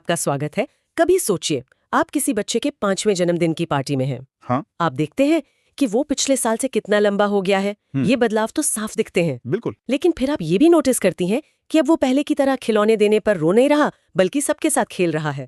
आपका स्वागत है। कभी सोचिए, आप किसी बच्चे के 5वें जन्मदिन की पार्टी में हैं। हाँ, आप देखते हैं कि वो पिछले साल से कितना लंबा हो गया है। ये बदलाव तो साफ दिखते हैं। बिल्कुल। लेकिन फिर आप ये भी नोटिस करती हैं कि अब वो पहले की तरह खिलौने देने पर रो नहीं रहा, बल्कि सबके साथ खेल रहा है।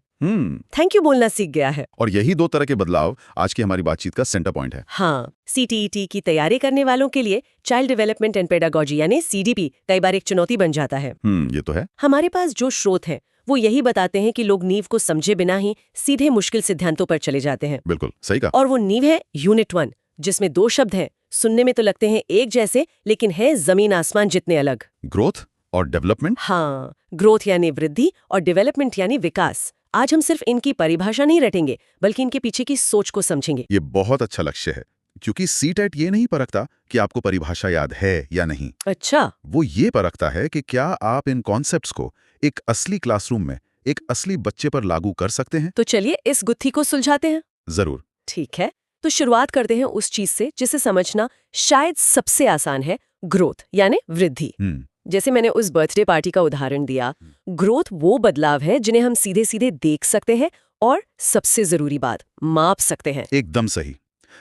थैंक यू बोलना सीख गया है। और यही दो तरह के बदलाव आज की हमारी बातचीत का सेंटर पॉइंट है। हाँ, CTET की तैयारी करने वालों के लिए चाइल्ड डेवलपमेंट एंड पेडागोजी यानी CDP कई बार एक चुनौती बन जाता है। ये तो है। हमारे पास जो स्रोत हैं वो यही बताते हैं कि लोग नींव को समझे बिना ही सीधे मुश्किल सिद्धांतों पर चले जाते हैं। बिल्कुल सही कहा। और वो नींव है यूनिट 1, जिसमें 2 शब्द हैं। सुनने में तो लगते हैं एक जैसे, लेकिन है जमीन आसमान जितने अलग। ग्रोथ और डेवलपमेंट। हाँ, ग्रोथ यानी वृद्धि और डेवलपमेंट यानी विकास। आज हम सिर्फ इनकी परिभाषा नहीं रटेंगे, बल्कि इनके पीछे की सोच को समझेंगे। ये बहुत अच्छा लक्ष्य है, क्योंकि सीटेट ये नहीं परखता कि आपको परिभाषा याद है या नहीं। अच्छा। वो ये परखता है कि क्या आप इन कॉन्सेप्ट्स को एक असली क्लासरूम में एक असली बच्चे पर लागू कर सकते हैं। तो चलिए इस गुत्थी को सुलझाते हैं। जरूर। ठीक है, तो शुरुआत करते हैं उस चीज से जिसे समझना शायद सबसे आसान है, ग्रोथ यानी वृद्धि। जैसे मैंने उस बर्थडे पार्टी का उदाहरण दिया, ग्रोथ वो बदलाव है जिन्हें हम सीधे सीधे देख सकते हैं और सबसे जरूरी बात, माप सकते हैं। एकदम सही।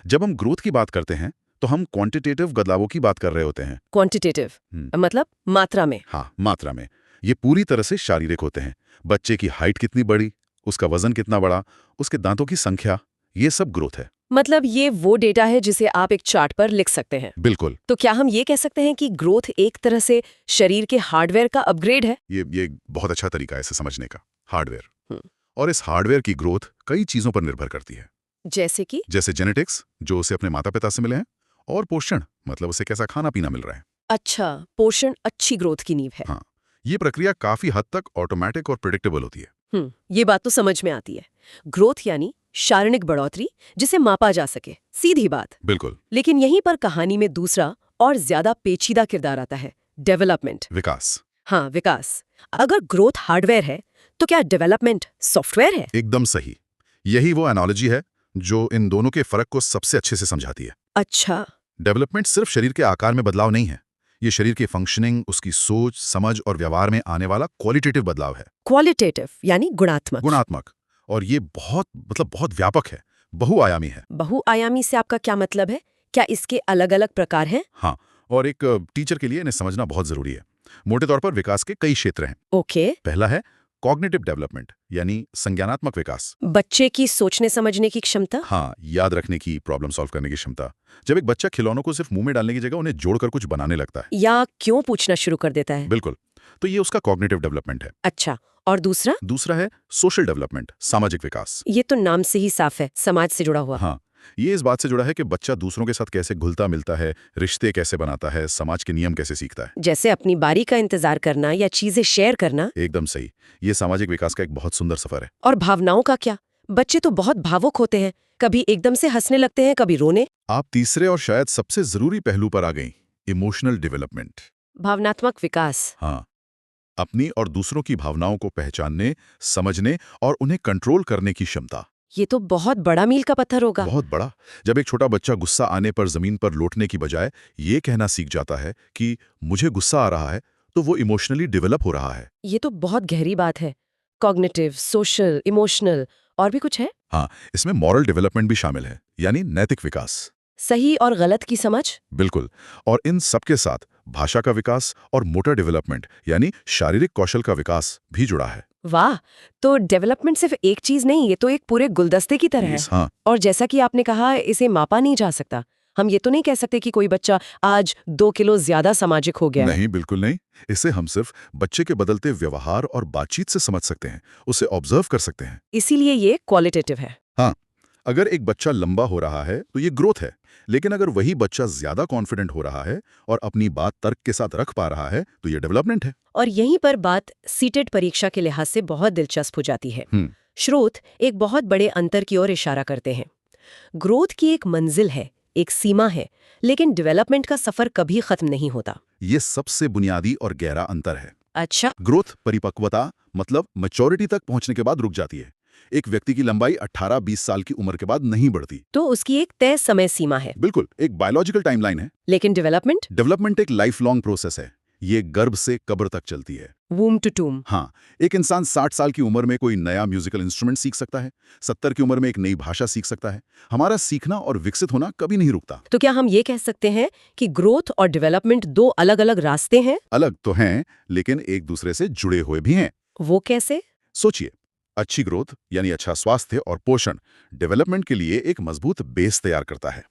जब हम ग्रोथ की बात करते हैं तो हम क्वांटिटेटिव बदलावों की बात कर रहे होते हैं। क्वांटिटेटिव मतलब मात्रा में। हाँ, मात्रा में। ये पूरी तरह से शारीरिक होते हैं। बच्चे की हाइट कितनी बढ़ी, उसका वजन कितना बढ़ा, उसके दांतों की संख्या, ये सब ग्रोथ है। मतलब ये वो डेटा है जिसे आप एक चार्ट पर लिख सकते हैं। बिल्कुल। तो क्या हम ये कह सकते हैं कि ग्रोथ एक तरह से शरीर के हार्डवेयर का अपग्रेड है? ये बहुत अच्छा तरीका है इसे समझने का। हार्डवेयर। और इस हार्डवेयर की ग्रोथ कई चीजों पर निर्भर करती है। जैसे जेनेटिक्स, जो उसे अपने माता पिता से मिले हैं, और पोषण, मतलब उसे कैसा खाना पीना मिल रहा है। अच्छा, पोषण अच्छी ग्रोथ की नींव है। हाँ, ये प्रक्रिया काफी हद तक ऑटोमेटिक और प्रेडिक्टेबल होती है। ये बात तो समझ में आती है। ग्रोथ यानी शारीरिक बढ़ोतरी जिसे मापा जा सके, सीधी बात। बिल्कुल। लेकिन यहीं पर कहानी में दूसरा और ज्यादा पेचीदा किरदार आता है, डेवलपमेंट। विकास। हाँ, विकास। अगर ग्रोथ हार्डवेयर है तो क्या डेवलपमेंट सॉफ्टवेयर है? एकदम सही। यही वो एनालॉजी है जो इन दोनों के फर्क को सबसे अच्छे से समझाती है। अच्छा। डेवलपमेंट सिर्फ शरीर के आकार में बदलाव नहीं है, ये शरीर की फंक्शनिंग, उसकी सोच, समझ और व्यवहार में आने वाला क्वालिटेटिव बदलाव है। क्वालिटेटिव यानी गुणात्मक। गुणात्मक। और ये बहुत व्यापक है, बहुआयामी है। बहुआयामी से आपका क्या मतलब है? क्या इसके अलग अलग प्रकार हैं? हाँ, और एक टीचर के लिए इन्हें समझना बहुत जरूरी है। मोटे तौर पर विकास के कई क्षेत्र हैं। ओके। पहला है कॉग्निटिव डेवलपमेंट, यानी संज्ञानात्मक विकास। बच्चे की सोचने समझने की क्षमता। हाँ, याद रखने की, प्रॉब्लम सॉल्व करने की क्षमता। जब एक बच्चा खिलौनों को सिर्फ मुंह में डालने की जगह उन्हें जोड़कर कुछ बनाने लगता है, या क्यों पूछना शुरू कर देता है। बिल्कुल, तो ये उसका कॉग्निटिव डेवलपमेंट है। अच्छा, और दूसरा? दूसरा है सोशल डेवलपमेंट, सामाजिक विकास। ये तो नाम से ही साफ है, समाज से जुड़ा हुआ। हाँ, ये इस बात से जुड़ा है कि बच्चा दूसरों के साथ कैसे घुलता मिलता है, रिश्ते कैसे बनाता है, समाज के नियम कैसे सीखता है। जैसे अपनी बारी का इंतजार करना या चीजें शेयर करना। एकदम सही। ये सामाजिक विकास का एक बहुत सुंदर सफर है। और भावनाओं का क्या? बच्चे तो बहुत भावुक होते हैं, कभी एकदम से हंसने लगते हैं, कभी रोने। आप तीसरे और शायद सबसे जरूरी पहलू पर आ गई, इमोशनल डेवलपमेंट। भावनात्मक विकास। हाँ, अपनी और दूसरों की भावनाओं को पहचानने, समझने और उन्हें कंट्रोल करने की क्षमता। ये तो बहुत बड़ा मील का पत्थर होगा। बहुत बड़ा। जब एक छोटा बच्चा गुस्सा आने पर जमीन पर लौटने की बजाय ये कहना सीख जाता है कि मुझे गुस्सा आ रहा है, तो वो इमोशनली डेवलप हो रहा है। ये तो बहुत गहरी बात है। कॉग्निटिव, सोशल, इमोशनल, और भी कुछ है? हाँ, इसमें मॉरल डेवलपमेंट भी शामिल है, यानी नैतिक विकास। सही और गलत की समझ। बिल्कुल। और इन सबके साथ भाषा का विकास और मोटर डेवलपमेंट, यानी शारीरिक कौशल का विकास भी जुड़ा है। वाह, तो डेवलपमेंट सिर्फ एक चीज नहीं, ये तो एक पूरे गुलदस्ते की तरह है। हाँ। और जैसा कि आपने कहा, इसे मापा नहीं जा सकता। हम ये तो नहीं कह सकते कि कोई बच्चा आज 2 किलो ज्यादा सामाजिक हो गया है। नहीं, बिल्कुल नहीं। इसे हम सिर्फ बच्चे के बदलते व्यवहार और बातचीत से समझ सकते हैं, उसे ऑब्जर्व कर सकते हैं। इसीलिए ये क्वालिटेटिव है। हाँ, अगर एक बच्चा लंबा हो रहा है तो ये ग्रोथ है, लेकिन अगर वही बच्चा ज्यादा कॉन्फिडेंट हो रहा है और अपनी बात तर्क के साथ रख पा रहा है तो ये डेवलपमेंट है। और यहीं पर बात सीटेट परीक्षा के लिहाज से बहुत दिलचस्प हो जाती है। स्रोत एक बहुत बड़े अंतर की ओर इशारा करते हैं। ग्रोथ की एक मंजिल है, एक सीमा है, लेकिन डेवलपमेंट का सफर कभी खत्म नहीं होता। ये सबसे बुनियादी और गहरा अंतर है। अच्छा। ग्रोथ परिपक्वता, मतलब मैच्योरिटी तक पहुंचने के बाद रुक जाती है। एक व्यक्ति की लंबाई 18-20 साल की उम्र के बाद नहीं बढ़ती। तो उसकी एक तय समय सीमा है। बिल्कुल, एक बायोलॉजिकल टाइमलाइन है। लेकिन डेवलपमेंट डेवलपमेंट एक लाइफ लॉन्ग प्रोसेस है। ये गर्भ से कब्र तक चलती है। वूम टू टूम। हाँ, एक इंसान 60 साल की उम्र में कोई नया म्यूजिकल इंस्ट्रूमेंट सीख सकता है, 70 की उम्र में एक नई भाषा सीख सकता है। हमारा सीखना और विकसित होना कभी नहीं रुकता। तो क्या हम ये कह सकते हैं कि ग्रोथ और डेवलपमेंट दो अलग-अलग रास्ते हैं? अलग तो हैं, लेकिन एक दूसरे से जुड़े हुए भी हैं। वो कैसे? सोचिए, अच्छी ग्रोथ यानी अच्छा स्वास्थ्य और पोषण डेवलपमेंट के लिए एक मजबूत बेस तैयार करता है।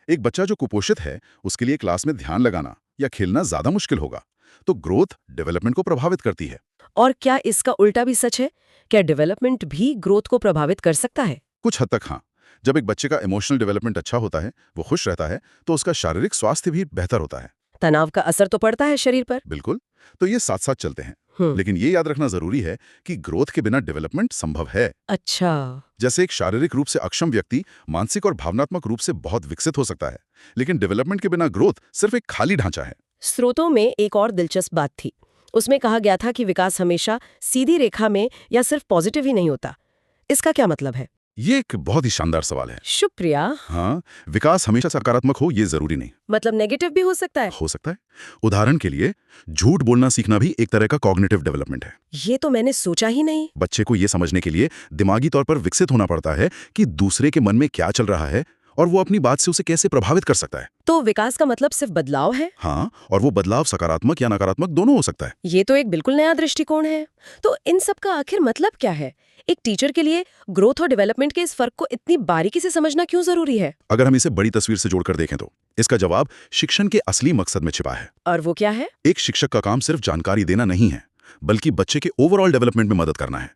एक बच्चा जो कुपोषित है, उसके लिए क्लास में ध्यान लगाना या खेलना ज्यादा मुश्किल होगा। तो ग्रोथ डेवलपमेंट को प्रभावित करती है। और क्या इसका उल्टा भी सच है? क्या डेवलपमेंट भी ग्रोथ को प्रभावित कर सकता है? कुछ हद तक हाँ। जब एक बच्चे का इमोशनल डेवलपमेंट अच्छा होता है, वो खुश रहता है, तो उसका शारीरिक स्वास्थ्य भी बेहतर होता है। तनाव का असर तो पड़ता है शरीर पर। बिल्कुल, तो ये साथ साथ चलते हैं। लेकिन ये याद रखना जरूरी है कि ग्रोथ के बिना डेवलपमेंट संभव है। अच्छा। जैसे एक शारीरिक रूप से अक्षम व्यक्ति मानसिक और भावनात्मक रूप से बहुत विकसित हो सकता है, लेकिन डेवलपमेंट के बिना ग्रोथ सिर्फ एक खाली ढांचा है। स्रोतों में एक और दिलचस्प बात थी। उसमें कहा गया था कि विकास हमेशा सीधी रेखा में या सिर्फ पॉजिटिव ही नहीं होता। इसका क्या मतलब है? ये एक बहुत ही शानदार सवाल है। शुक्रिया। हाँ, विकास हमेशा सकारात्मक हो ये जरूरी नहीं। मतलब नेगेटिव भी हो सकता है? हो सकता है। उदाहरण के लिए, झूठ बोलना सीखना भी एक तरह का कॉग्निटिव डेवलपमेंट है। ये तो मैंने सोचा ही नहीं। बच्चे को ये समझने के लिए दिमागी तौर पर विकसित होना पड़ता है कि दूसरे के मन में क्या चल रहा है और वो अपनी बात से उसे कैसे प्रभावित कर सकता है। तो विकास का मतलब सिर्फ बदलाव है? हाँ, और वो बदलाव सकारात्मक या नकारात्मक दोनों हो सकता है। ये तो एक बिल्कुल नया दृष्टिकोण है। तो इन सब का आखिर मतलब क्या है? एक टीचर के लिए ग्रोथ और डेवलपमेंट के इस फर्क को इतनी बारीकी से समझना क्यों जरूरी है? अगर हम इसे बड़ी तस्वीर से जोड़कर देखें तो इसका जवाब शिक्षण के असली मकसद में छिपा है। और वो क्या है? एक शिक्षक का काम सिर्फ जानकारी देना नहीं है, बल्कि बच्चे के ओवरऑल डेवलपमेंट में मदद करना है।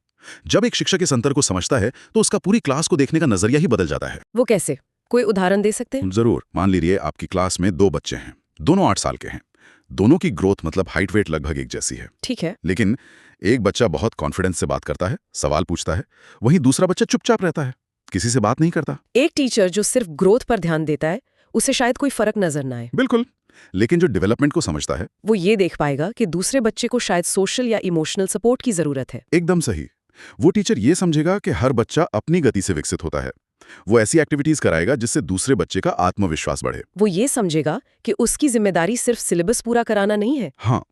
जब एक शिक्षक इस अंतर को समझता है, तो उसका पूरी क्लास को देखने का नजरिया ही बदल जाता है। वो कैसे? कोई उदाहरण दे सकते हैं? जरूर। मान लीजिए आपकी क्लास में 2 बच्चे हैं, दोनों 8 साल के हैं। दोनों की ग्रोथ मतलब हाइट वेट लगभग एक जैसी है। ठीक है। लेकिन एक बच्चा बहुत कॉन्फिडेंस से बात करता है, सवाल पूछता है, वहीं दूसरा बच्चा चुपचाप रहता है, किसी से बात नहीं करता। एक टीचर जो सिर्फ ग्रोथ पर ध्यान देता है, उसे शायद कोई फर्क नजर ना आए। बिल्कुल, लेकिन जो डेवलपमेंट को समझता है, वो ये देख पाएगा कि दूसरे बच्चे को शायद सोशल या इमोशनल सपोर्ट की जरूरत है। एकदम सही। वो टीचर ये समझेगा कि हर बच्चा अपनी गति से विकसित होता है। वो ऐसी एक्टिविटीज कराएगा जिससे दूसरे बच्चे का आत्मविश्वास बढ़े। वो ये समझेगा कि उसकी जिम्मेदारी सिर्फ सिलेबस पूरा कराना नहीं है। हाँ,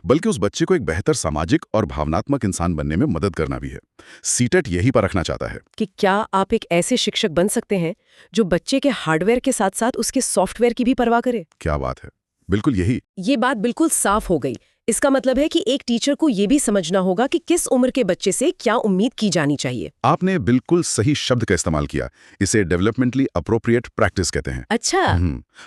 बल्कि उस बच्चे को एक बेहतर सामाजिक और भावनात्मक इंसान बनने में मदद करना भी है। सीटेट यही परखना चाहता है कि क्या आप एक ऐसे शिक्षक बन सकते हैं जो बच्चे के हार्डवेयर के साथ साथ उसके सॉफ्टवेयर की भी परवाह करे। क्या बात है, बिल्कुल यही। ये बात बिल्कुल साफ हो गई। इसका मतलब है कि एक टीचर को ये भी समझना होगा कि किस उम्र के बच्चे से क्या उम्मीद की जानी चाहिए। आपने बिल्कुल सही शब्द का इस्तेमाल किया। इसे डेवलपमेंटली अप्रोप्रिएट प्रैक्टिस कहते हैं। अच्छा।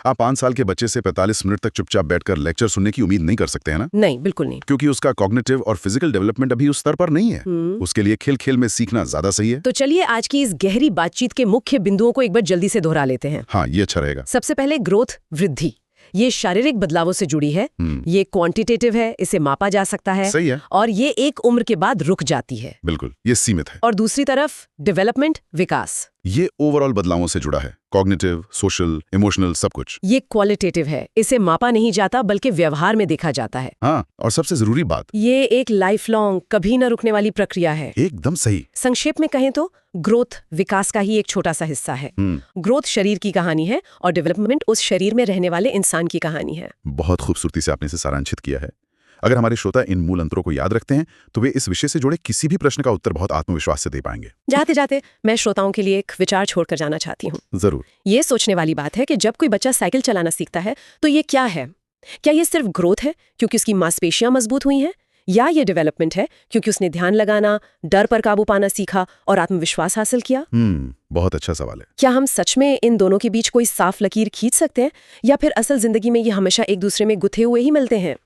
आप 5 साल के बच्चे से 45 मिनट तक चुपचाप बैठकर लेक्चर सुनने की उम्मीद नहीं कर सकते हैं ना? नहीं, बिल्कुल नहीं। क्योंकि उसका कॉग्निटिव और फिजिकल डेवलपमेंट अभी उस स्तर पर नहीं है। उसके लिए खेल खेल में सीखना ज्यादा सही है। तो चलिए आज की इस गहरी बातचीत के मुख्य बिंदुओं को एक बार जल्दी से दोहरा लेते हैं। हाँ, ये अच्छा रहेगा। सबसे पहले ग्रोथ, वृद्धि, ये शारीरिक बदलावों से जुड़ी है। ये क्वांटिटेटिव है, इसे मापा जा सकता है। सही है। और ये एक उम्र के बाद रुक जाती है। बिल्कुल, ये सीमित है। और दूसरी तरफ डेवलपमेंट, विकास, ये ओवरऑल बदलावों से जुड़ा है। कॉग्निटिव, सोशल, इमोशनल, सब कुछ। ये क्वालिटेटिव है, इसे मापा नहीं जाता बल्कि व्यवहार में देखा जाता है। हाँ, और सबसे जरूरी बात, ये एक लाइफ लॉन्ग, कभी न रुकने वाली प्रक्रिया है। एकदम सही। संक्षेप में कहें तो ग्रोथ विकास का ही एक छोटा सा हिस्सा है। ग्रोथ शरीर की कहानी है और डेवलपमेंट उस शरीर में रहने वाले इंसान की कहानी है। बहुत खूबसूरती से आपने इसे सारांशित किया है। अगर हमारे श्रोता इन मूल अंतरों को याद रखते हैं, तो वे इस विषय से जुड़े किसी भी प्रश्न का उत्तर बहुत आत्मविश्वास से दे पाएंगे। जाते जाते मैं श्रोताओं के लिए एक विचार छोड़कर जाना चाहती हूँ। जरूर। ये सोचने वाली बात है कि जब कोई बच्चा साइकिल चलाना सीखता है तो ये क्या है? क्या ये सिर्फ ग्रोथ है क्योंकि उसकी मांसपेशियां मजबूत हुई हैं, या ये डेवलपमेंट है क्योंकि उसने ध्यान लगाना, डर पर काबू पाना सीखा और आत्मविश्वास हासिल किया? बहुत अच्छा सवाल है। क्या हम सच में इन दोनों के बीच कोई साफ लकीर खींच सकते हैं, या फिर असल जिंदगी में ये हमेशा एक दूसरे में गुथे हुए ही मिलते हैं?